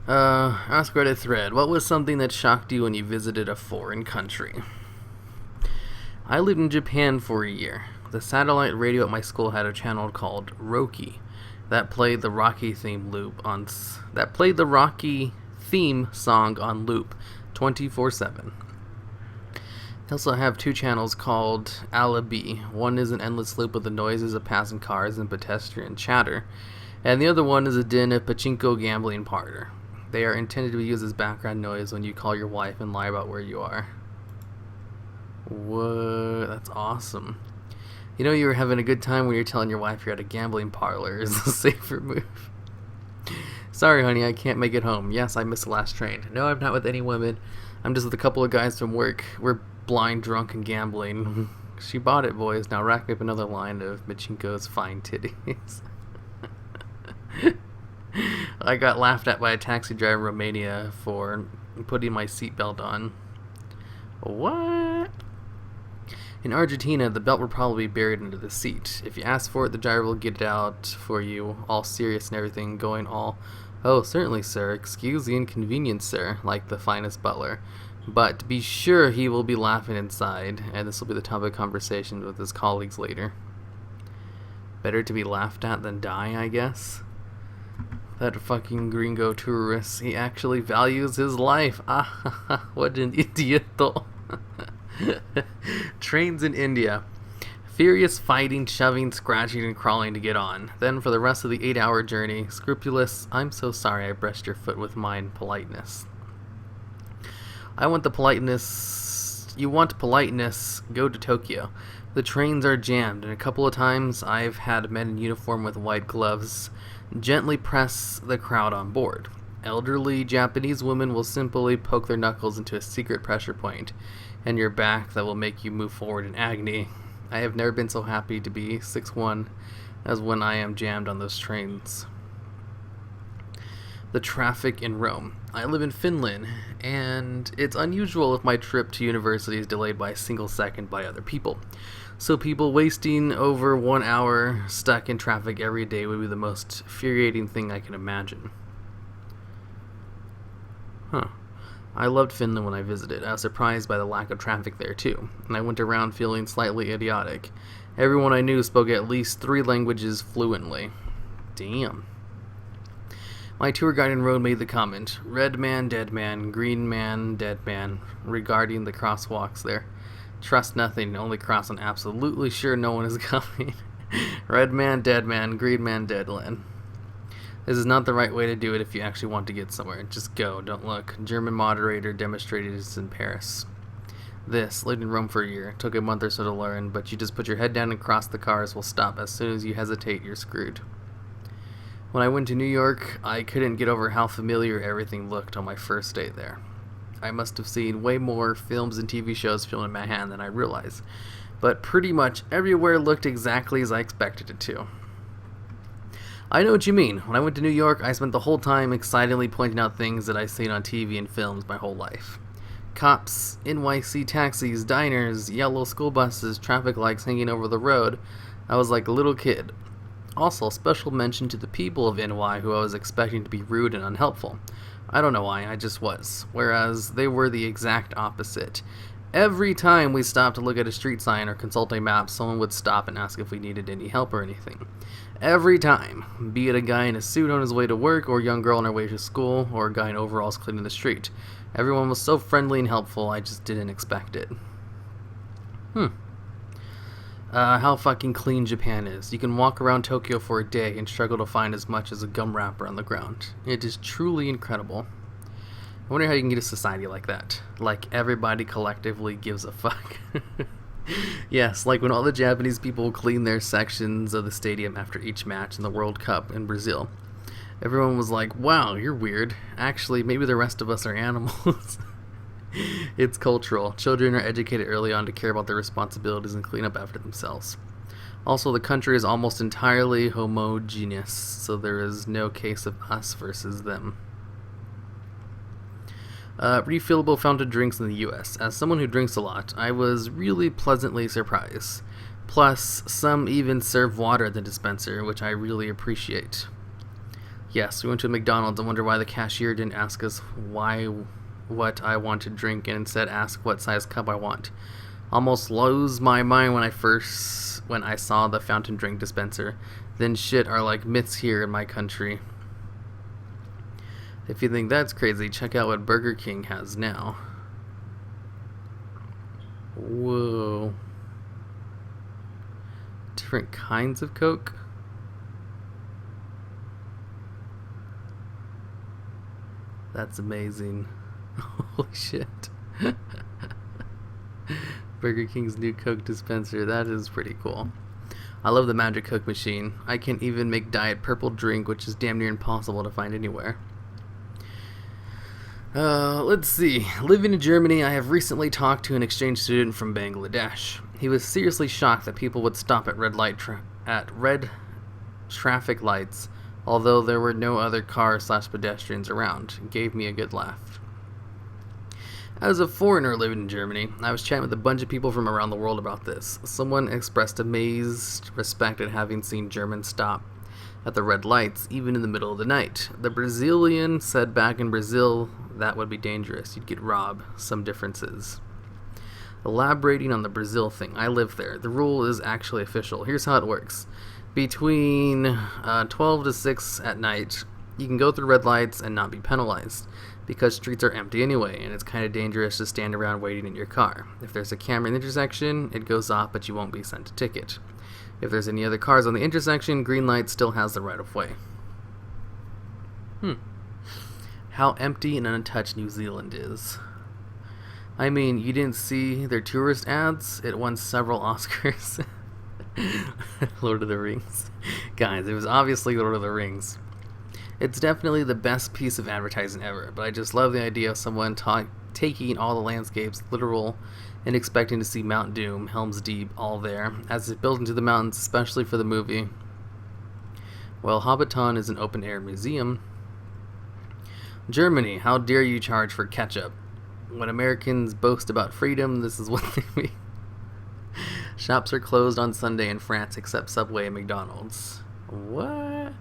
Askreddit thread. What was something that shocked you when you visited a foreign country? I lived in Japan for a year. The satellite radio at my school had a channel called Roki that played the Rocky theme song on loop 24/7. They also have two channels called Alibi. One is an endless loop of the noises of passing cars and pedestrian chatter, and the other one is a din of pachinko gambling parlor. They are intended to be used as background noise when you call your wife and lie about where you are. What? That's awesome. You know you were having a good time when you're telling your wife you're at a gambling parlor is a safer move. Sorry, honey, I can't make it home. Yes, I missed the last train. No, I'm not with any women. I'm just with a couple of guys from work. We're blind, drunk, and gambling. She bought it, boys. Now rack me up another line of Machinko's fine titties. I got laughed at by a taxi driver in Romania for putting my seatbelt on. What? In Argentina, the belt will probably be buried under the seat. If you ask for it, the driver will get it out for you, all serious and everything, going all, "Oh, certainly, sir. Excuse the inconvenience, sir," like the finest butler. But be sure he will be laughing inside, and this will be the topic of conversation with his colleagues later. Better to be laughed at than die, I guess. That fucking gringo tourist, he actually values his life. Ah, what an idiot, though. Trains in India. Furious fighting, shoving, scratching, and crawling to get on. Then for the rest of the 8-hour journey, scrupulous, "I'm so sorry I brushed your foot with mine," politeness. I want the politeness. You want politeness, go to Tokyo. The trains are jammed, and a couple of times I've had men in uniform with white gloves gently press the crowd on board. Elderly Japanese women will simply poke their knuckles into a secret pressure point in your back that will make you move forward in agony. I have never been so happy to be 6'1" as when I am jammed on those trains. The traffic in Rome. I live in Finland, and it's unusual if my trip to university is delayed by a single second by other people. So people wasting over 1 hour stuck in traffic every day would be the most infuriating thing I can imagine. I loved Finland when I visited. I was surprised by the lack of traffic there too, and I went around feeling slightly idiotic. Everyone I knew spoke at least 3 languages fluently. Damn. My tour guide in Rome made the comment, "Red man, dead man, green man, dead man," regarding the crosswalks there. Trust nothing, only cross when absolutely sure no one is coming. Red man, dead man, green man, dead man. This is not the right way to do it if you actually want to get somewhere. Just go, don't look. German moderator demonstrated this in Paris. This, lived in Rome for a year, took a month or so to learn, but you just put your head down and cross, the cars will stop. As soon as you hesitate, you're screwed. When I went to New York, I couldn't get over how familiar everything looked on my first day there. I must have seen way more films and TV shows filmed in Manhattan than I realized, but pretty much everywhere looked exactly as I expected it to. I know what you mean. When I went to New York, I spent the whole time excitedly pointing out things that I've seen on TV and films my whole life. Cops, NYC taxis, diners, yellow school buses, traffic lights hanging over the road. I was like a little kid. Also, special mention to the people of NY who I was expecting to be rude and unhelpful. I don't know why, I just was. Whereas they were the exact opposite. Every time we stopped to look at a street sign or consult a map, someone would stop and ask if we needed any help or anything. Every time. Be it a guy in a suit on his way to work, or a young girl on her way to school, or a guy in overalls cleaning the street. Everyone was so friendly and helpful, I just didn't expect it. How fucking clean Japan is. You can walk around Tokyo for a day and struggle to find as much as a gum wrapper on the ground. It is truly incredible. I wonder how you can get a society like that. Like, everybody collectively gives a fuck. Yes, like when all the Japanese people clean their sections of the stadium after each match in the World Cup in Brazil. Everyone was like, "Wow, you're weird. Actually, maybe the rest of us are animals." It's cultural. Children are educated early on to care about their responsibilities and clean up after themselves. Also, the country is almost entirely homogeneous, so there is no case of us versus them. Refillable fountain drinks in the US. As someone who drinks a lot, I was really pleasantly surprised. Plus, some even serve water at the dispenser, which I really appreciate. Yes, we went to McDonald's and wonder why the cashier didn't ask us what I want to drink and instead ask what size cup I want. Almost lose my mind when I saw the fountain drink dispenser. Then shit are like myths here in my country. If you think that's crazy, check out what Burger King has now. Whoa. Different kinds of Coke? That's amazing. Holy shit. Burger King's new Coke dispenser. That is pretty cool. I love the Magic Coke machine. I can't even make Diet Purple drink, which is damn near impossible to find anywhere. Let's see. Living in Germany, I have recently talked to an exchange student from Bangladesh. He was seriously shocked that people would stop at red traffic lights, although there were no other cars/pedestrians around. It gave me a good laugh. As a foreigner living in Germany, I was chatting with a bunch of people from around the world about this. Someone expressed amazed respect at having seen Germans stop at the red lights, even in the middle of the night. The Brazilian said back in Brazil, that would be dangerous. You'd get robbed. Some differences. Elaborating on the Brazil thing, I live there. The rule is actually official. Here's how it works. Between 12 to 6 at night, you can go through red lights and not be penalized, because streets are empty anyway, and it's kind of dangerous to stand around waiting in your car. If there's a camera in the intersection, it goes off, but you won't be sent a ticket. If there's any other cars on the intersection, green light still has the right of way. How empty and untouched New Zealand is. I mean, you didn't see their tourist ads? It won several Oscars. Lord of the Rings. Guys, it was obviously Lord of the Rings. It's definitely the best piece of advertising ever, but I just love the idea of someone taking all the landscapes literal and expecting to see Mount Doom, Helm's Deep, all there, as it's built into the mountains, especially for the movie. Well, Hobbiton is an open-air museum. Germany, how dare you charge for ketchup? When Americans boast about freedom, this is what they mean. Shops are closed on Sunday in France except Subway and McDonald's. What?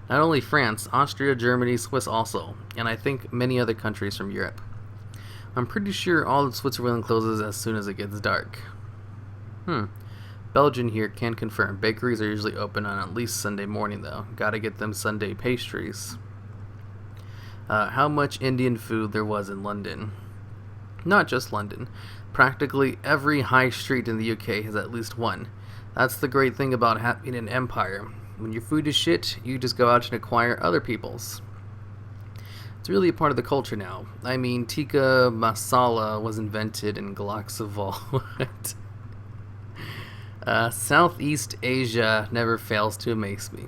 Not only France, Austria, Germany, Swiss also, and I think many other countries from Europe. I'm pretty sure all of Switzerland closes as soon as it gets dark. Belgian here can confirm. Bakeries are usually open on at least Sunday morning though. Gotta get them Sunday pastries. How much Indian food there was in London. Not just London. Practically every high street in the UK has at least one. That's the great thing about having an empire. When your food is shit, you just go out and acquire other people's. It's really a part of the culture now. I mean, tikka masala was invented in Galaxaval. Southeast Asia never fails to amaze me.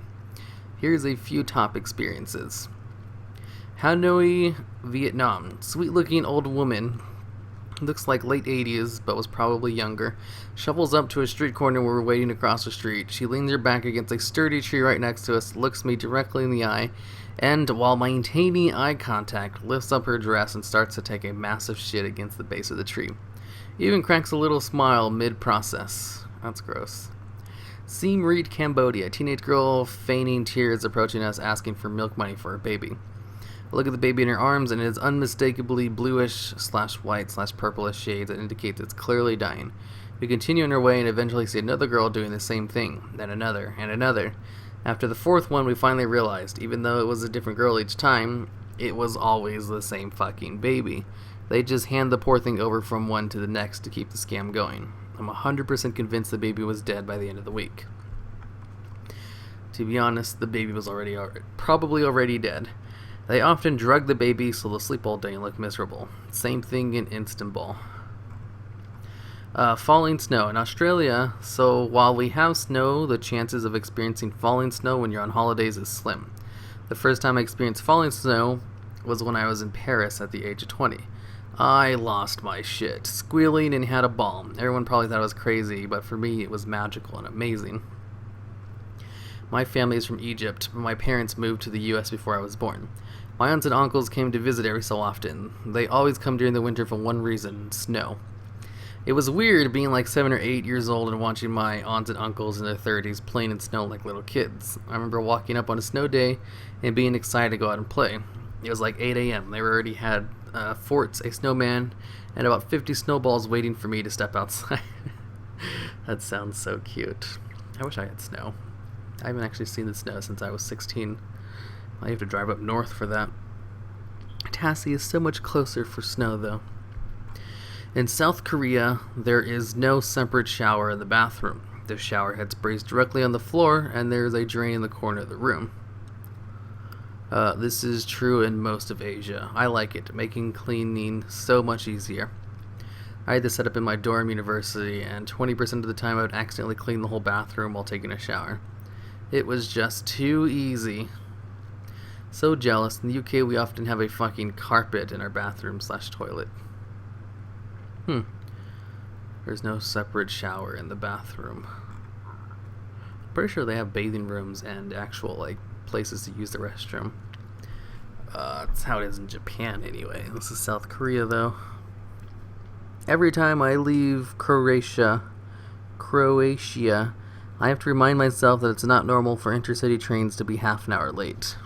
Here's a few top experiences. Hanoi, Vietnam. Sweet-looking old woman, looks like late 80s, but was probably younger, shuffles up to a street corner where we're waiting across the street. She leans her back against a sturdy tree right next to us, looks me directly in the eye, and while maintaining eye contact, lifts up her dress and starts to take a massive shit against the base of the tree. Even cracks a little smile mid-process. That's gross. Siem Reap, Cambodia. Teenage girl feigning tears approaching us asking for milk money for her baby. I look at the baby in her arms and it is unmistakably bluish/white/purplish shades that indicates it's clearly dying. We continue on our way and eventually see another girl doing the same thing, then another, and another. After the fourth one, we finally realized, even though it was a different girl each time, it was always the same fucking baby. They just hand the poor thing over from one to the next to keep the scam going. I'm 100% convinced the baby was dead by the end of the week. To be honest, the baby was probably already dead. They often drug the baby so they'll sleep all day and look miserable. Same thing in Istanbul. Falling snow. In Australia, so while we have snow, the chances of experiencing falling snow when you're on holidays is slim. The first time I experienced falling snow was when I was in Paris at the age of 20. I lost my shit, squealing and had a ball. Everyone probably thought I was crazy, but for me it was magical and amazing. My family is from Egypt, but my parents moved to the US before I was born. My aunts and uncles came to visit every so often. They always come during the winter for one reason: snow. It was weird being like 7 or 8 years old and watching my aunts and uncles in their 30s playing in snow like little kids. I remember walking up on a snow day and being excited to go out and play. It was like 8 a.m. They already had forts, a snowman, and about 50 snowballs waiting for me to step outside. That sounds so cute. I wish I had snow. I haven't actually seen the snow since I was 16. I have to drive up north for that. Tassie is so much closer for snow, though. In South Korea, there is no separate shower in the bathroom. The shower head sprays directly on the floor, and there is a drain in the corner of the room. This is true in most of Asia. I like it, making cleaning so much easier. I had this set up in my dorm university, and 20% of the time I would accidentally clean the whole bathroom while taking a shower. It was just too easy. So jealous. In the UK, we often have a fucking carpet in our bathroom/toilet. There's no separate shower in the bathroom. I'm pretty sure they have bathing rooms and actual, like, places to use the restroom. That's how it is in Japan, anyway. This is South Korea, though. Every time I leave Croatia, I have to remind myself that it's not normal for intercity trains to be half an hour late.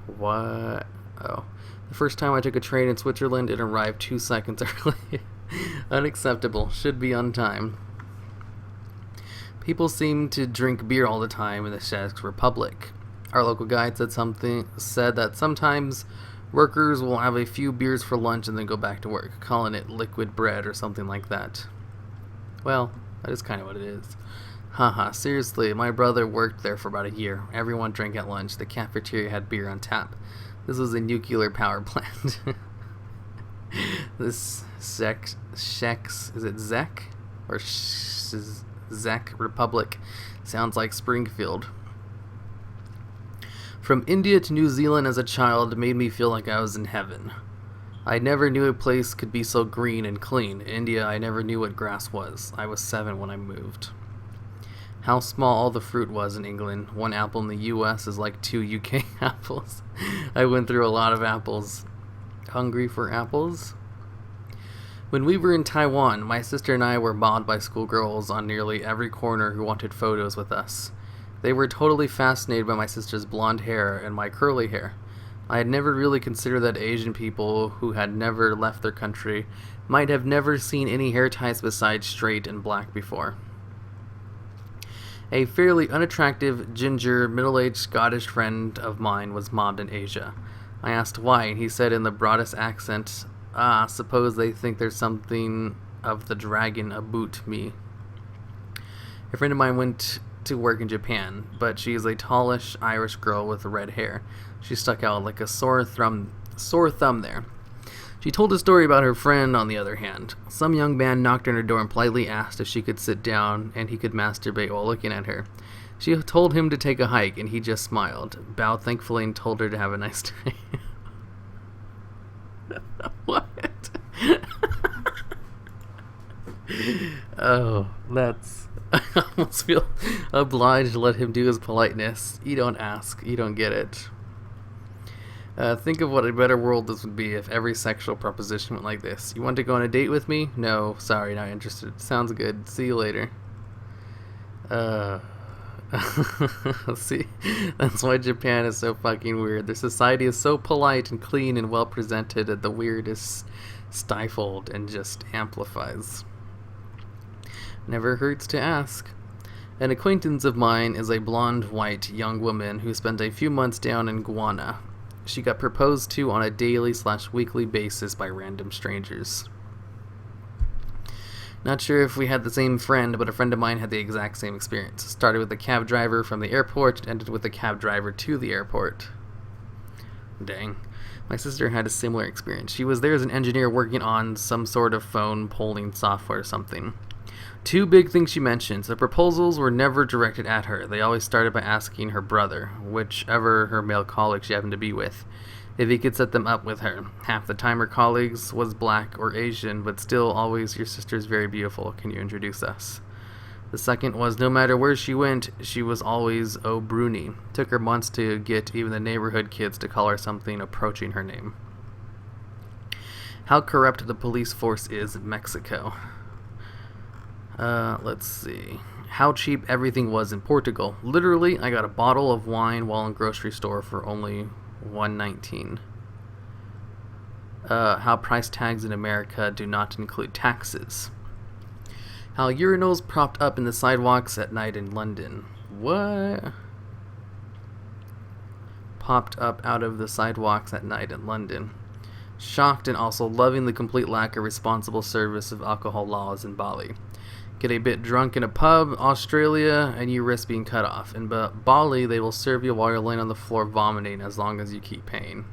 What? Oh. The first time I took a train in Switzerland, it arrived 2 seconds early. Unacceptable. Should be on time. People seem to drink beer all the time in the Czech Republic. Our local guide said that sometimes workers will have a few beers for lunch and then go back to work, calling it liquid bread or something like that. Well, that is kind of what it is. Haha, seriously, my brother worked there for about a year. Everyone drank at lunch. The cafeteria had beer on tap. This was a nuclear power plant. This is it Czech? Or Czech Republic sounds like Springfield. From India to New Zealand as a child made me feel like I was in heaven. I never knew a place could be so green and clean. In India, I never knew what grass was. I was 7 when I moved. How small all the fruit was in England. 1 apple in the US is like 2 UK apples. I went through a lot of apples. Hungry for apples? When we were in Taiwan, my sister and I were mobbed by schoolgirls on nearly every corner who wanted photos with us. They were totally fascinated by my sister's blonde hair and my curly hair. I had never really considered that Asian people who had never left their country might have never seen any hair types besides straight and black before. A fairly unattractive, ginger, middle-aged Scottish friend of mine was mobbed in Asia. I asked why, and he said in the broadest accent, suppose they think there's something of the dragon aboot me. A friend of mine went to work in Japan, but she is a tallish Irish girl with red hair. She stuck out like a sore thumb there. She told a story about her friend, on the other hand. Some young man knocked on her door and politely asked if she could sit down and he could masturbate while looking at her. She told him to take a hike, and he just smiled, bowed thankfully, and told her to have a nice day. What? Oh, that's... I almost feel obliged to let him do his politeness. You don't ask, you don't get it. Think of what a better world this would be if every sexual proposition went like this. You want to go on a date with me? No, sorry, not interested. Sounds good. See you later. See, that's why Japan is so fucking weird. Their society is so polite and clean and well presented that the weird is stifled and just amplifies. Never hurts to ask. An acquaintance of mine is a blonde, white, young woman who spent a few months down in Guyana. She got proposed to on a daily/weekly basis by random strangers. Not sure if we had the same friend, but a friend of mine had the exact same experience. Started with a cab driver from the airport and ended with a cab driver to the airport. Dang. My sister had a similar experience. She was there as an engineer working on some sort of phone polling software or something. 2 big things she mentions. The proposals were never directed at her. They always started by asking her brother, whichever her male colleague she happened to be with, if he could set them up with her. Half the time her colleagues was black or Asian, but still always, your sister's very beautiful. Can you introduce us? The second was, no matter where she went, she was always Bruni. Took her months to get even the neighborhood kids to call her something approaching her name. How corrupt the police force is in Mexico. Let's see. How cheap everything was in Portugal. Literally, I got a bottle of wine while in grocery store for only $1.19. How price tags in America do not include taxes. How urinals propped up in the sidewalks at night in London. What? Popped up out of the sidewalks at night in London. Shocked and also loving the complete lack of responsible service of alcohol laws in Bali. Get a bit drunk in a pub, Australia, and you risk being cut off. In Bali, they will serve you while you're laying on the floor vomiting as long as you keep paying.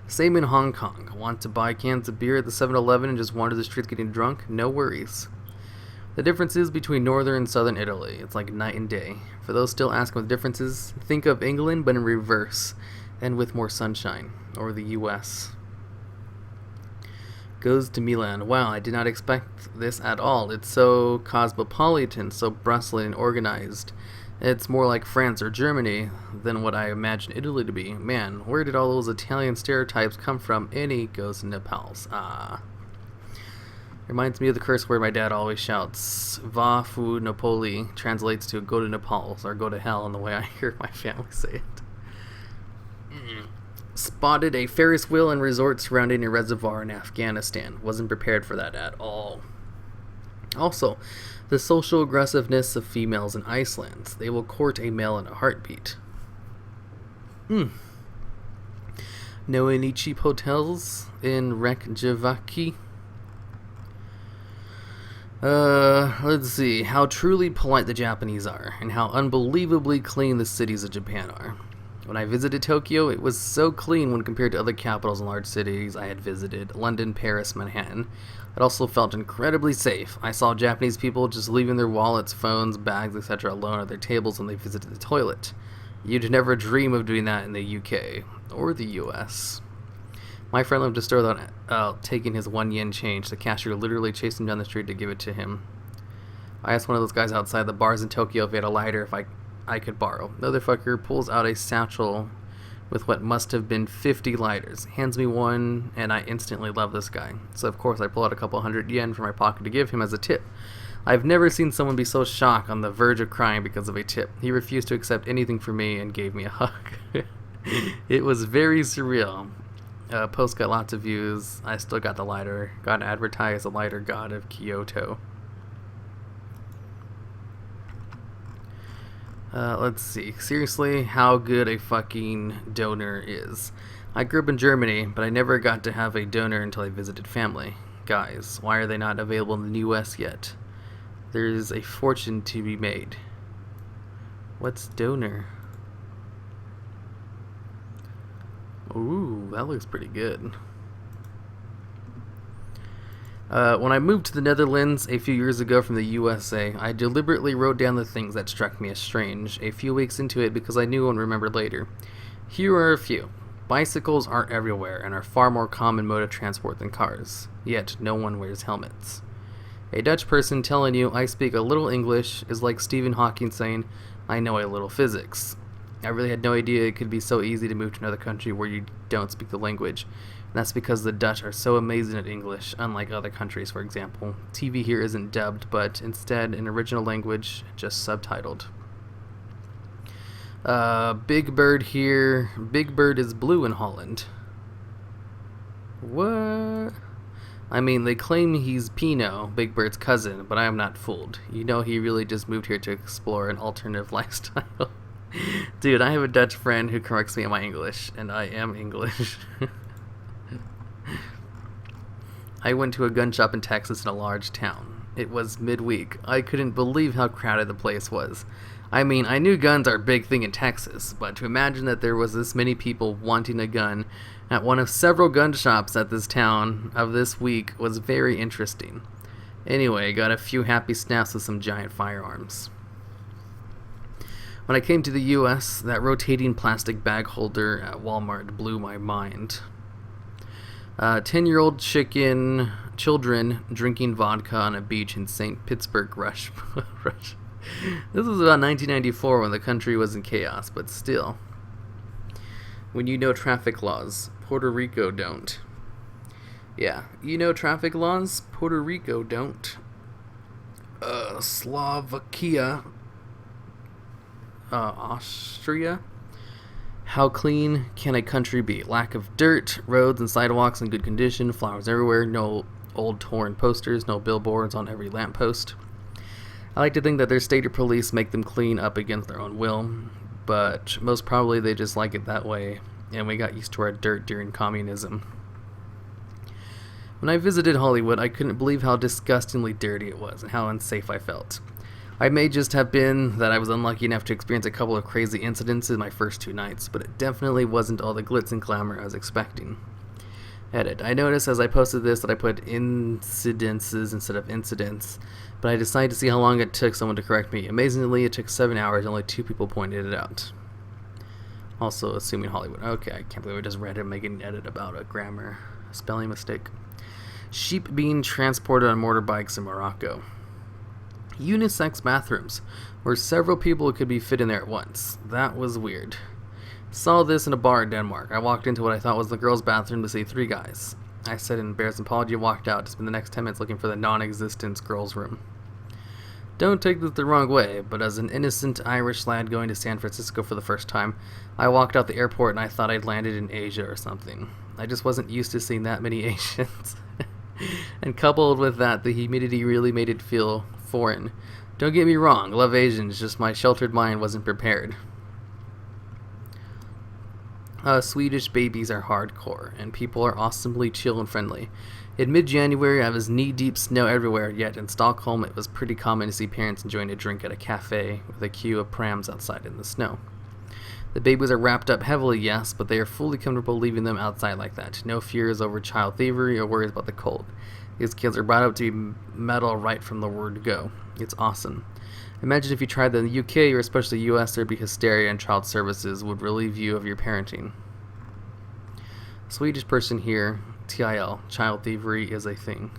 Same in Hong Kong. Want to buy cans of beer at the 7-Eleven and just wander the streets getting drunk? No worries. The differences between northern and southern Italy. It's like night and day. For those still asking what the differences, think of England but in reverse and with more sunshine. Or the US. Goes to Milan. Wow, I did not expect this at all. It's so cosmopolitan, so bustling and organized. It's more like France or Germany than what I imagine Italy to be. Man, where did all those Italian stereotypes come from? And he goes to Nepal's. Reminds me of the curse word my dad always shouts. Va fu Napoli translates to go to Nepal or go to hell in the way I hear my family say it. Spotted a Ferris wheel and resort surrounding a reservoir in Afghanistan. Wasn't prepared for that at all. Also, the social aggressiveness of females in Iceland. They will court a male in a heartbeat. Know any cheap hotels in Reykjavik? Let's see. How truly polite the Japanese are, and how unbelievably clean the cities of Japan are. When I visited Tokyo, it was so clean when compared to other capitals and large cities I had visited, London, Paris, Manhattan. It also felt incredibly safe. I saw Japanese people just leaving their wallets, phones, bags, etc. alone at their tables when they visited the toilet. You'd never dream of doing that in the UK or the US. My friend left a store without taking his 1 yen change. The cashier literally chased him down the street to give it to him. I asked one of those guys outside the bars in Tokyo if he had a lighter if I could borrow. The other fucker pulls out a satchel with what must have been 50 lighters, hands me one, and I instantly love this guy. So of course I pull out a couple hundred yen from my pocket to give him as a tip. I've never seen someone be so shocked on the verge of crying because of a tip. He refused to accept anything from me and gave me a hug. It was very surreal. Post got lots of views. I still got the lighter. Got advertised the lighter god of Kyoto. Let's see. Seriously, how good a fucking donor is. I grew up in Germany, but I never got to have a donor until I visited family. Guys, why are they not available in the US yet? There's a fortune to be made. What's donor? Ooh, that looks pretty good. When I moved to the Netherlands a few years ago from the USA, I deliberately wrote down the things that struck me as strange a few weeks into it because I knew I would remember later. Here are a few. Bicycles aren't everywhere and are far more common mode of transport than cars, yet no one wears helmets. A Dutch person telling you I speak a little English is like Stephen Hawking saying I know a little physics. I really had no idea it could be so easy to move to another country where you don't speak the language. And that's because the Dutch are so amazing at English, unlike other countries, for example. TV here isn't dubbed, but instead in original language, just subtitled. Big Bird here. Big Bird is blue in Holland. What? I mean, they claim he's Pino, Big Bird's cousin, but I am not fooled. You know he really just moved here to explore an alternative lifestyle. Dude, I have a Dutch friend who corrects me on my English, and I am English. I went to a gun shop in Texas in a large town. It was midweek. I couldn't believe how crowded the place was. I mean, I knew guns are a big thing in Texas, but to imagine that there was this many people wanting a gun at one of several gun shops at this town of this week was very interesting. Anyway, got a few happy snaps with some giant firearms. When I came to the US, that rotating plastic bag holder at Walmart blew my mind. 10-year-old children drinking vodka on a beach in St. Pittsburgh, Russia. This was about 1994 when the country was in chaos, but still. When you know traffic laws, Puerto Rico don't. Yeah, you know traffic laws? Puerto Rico don't. Slovakia, Austria. How clean can a country be? Lack of dirt, roads and sidewalks in good condition, flowers everywhere, no old torn posters, no billboards on every lamppost. I like to think that their state or police make them clean up against their own will, but most probably they just like it that way, and we got used to our dirt during communism. When I visited Hollywood, I couldn't believe how disgustingly dirty it was and how unsafe I felt. I may just have been that I was unlucky enough to experience a couple of crazy incidents in my first 2 nights, but it definitely wasn't all the glitz and glamour I was expecting. Edit. I noticed as I posted this that I put incidences instead of incidents, but I decided to see how long it took someone to correct me. Amazingly, it took 7 hours and only 2 people pointed it out. Also, assuming Hollywood. Okay, I can't believe I just read it making an edit about a grammar spelling mistake. Sheep being transported on motorbikes in Morocco. Unisex bathrooms, where several people could be fit in there at once. That was weird. Saw this in a bar in Denmark. I walked into what I thought was the girls' bathroom to see 3 guys. I said an embarrassed apology and walked out to spend the next 10 minutes looking for the non-existent girls' room. Don't take this the wrong way, but as an innocent Irish lad going to San Francisco for the first time, I walked out the airport and I thought I'd landed in Asia or something. I just wasn't used to seeing that many Asians. And coupled with that, the humidity really made it feel foreign. Don't get me wrong, love Asians, just my sheltered mind wasn't prepared. Swedish babies are hardcore, and people are awesomely chill and friendly. In mid-January, I was knee-deep snow everywhere, yet in Stockholm it was pretty common to see parents enjoying a drink at a cafe with a queue of prams outside in the snow. The babies are wrapped up heavily, yes, but they are fully comfortable leaving them outside like that. No fears over child thievery or worries about the cold. These kids are brought up to be metal right from the word go. It's awesome. Imagine if you tried that in the UK or especially US, there'd be hysteria and child services would relieve you of your parenting. Swedish person here, TIL, child thievery is a thing.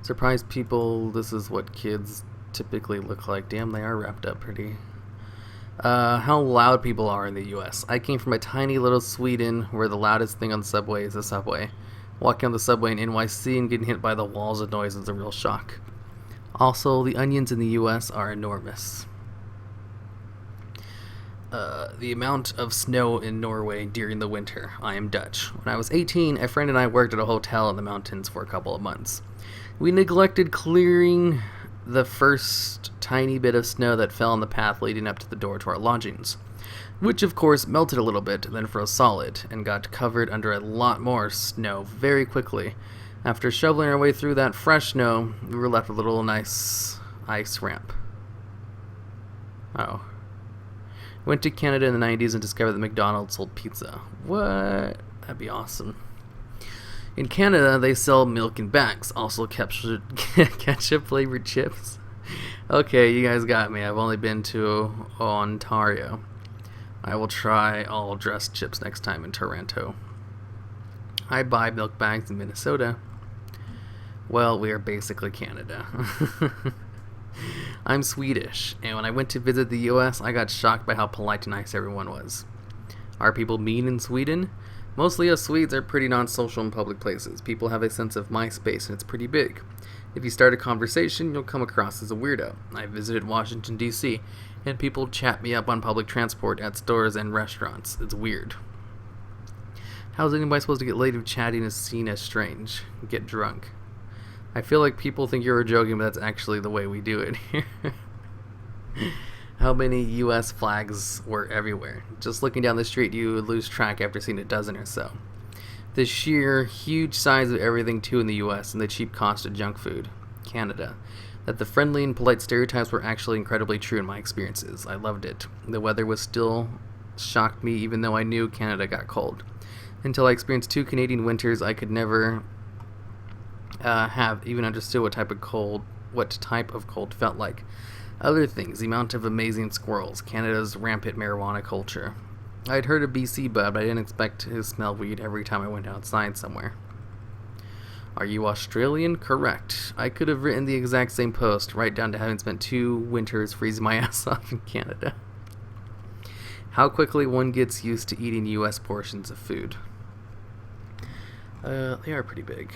Surprised people, this is what kids typically look like. Damn, they are wrapped up pretty. How loud people are in the US. I came from a tiny little Sweden where the loudest thing on the subway is the subway. Walking on the subway in NYC and getting hit by the walls of noise is a real shock. Also, the onions in the US are enormous. The amount of snow in Norway during the winter. I am Dutch. When I was 18, a friend and I worked at a hotel in the mountains for a couple of months. We neglected clearing the first tiny bit of snow that fell on the path leading up to the door to our lodgings, which of course melted a little bit, then froze solid, and got covered under a lot more snow very quickly. After shoveling our way through that fresh snow, we were left with a little nice ice ramp. Oh. Went to Canada in the 90s and discovered that McDonald's sold pizza. What? That'd be awesome. In Canada, they sell milk in bags, also ketchup-flavored chips. Okay, you guys got me. I've only been to Ontario. I will try all dressed chips next time in Toronto. I buy milk bags in Minnesota. Well, we are basically Canada. I'm Swedish, and when I went to visit the US, I got shocked by how polite and nice everyone was. Are people mean in Sweden? Mostly us Swedes are pretty non-social in public places. People have a sense of my space, and it's pretty big. If you start a conversation, you'll come across as a weirdo. I visited Washington, D.C., and people chat me up on public transport, at stores, and restaurants. It's weird. How is anybody supposed to get laid if chatting is seen as strange? Get drunk. I feel like people think you're joking, but that's actually the way we do it here. How many U.S. flags were everywhere? Just looking down the street, you would lose track after seeing a dozen or so. The sheer huge size of everything, too, in the U.S. and the cheap cost of junk food. Canada. That the friendly and polite stereotypes were actually incredibly true in my experiences. I loved it. The weather was still shocked me, even though I knew Canada got cold. Until I experienced 2 Canadian winters, I could never have even understood what type of cold felt like. Other things, the amount of amazing squirrels, Canada's rampant marijuana culture. I'd heard of BC bud, but I didn't expect to smell weed every time I went outside somewhere. Are you Australian? Correct. I could have written the exact same post, right down to having spent 2 winters freezing my ass off in Canada. How quickly one gets used to eating US portions of food. They are pretty big.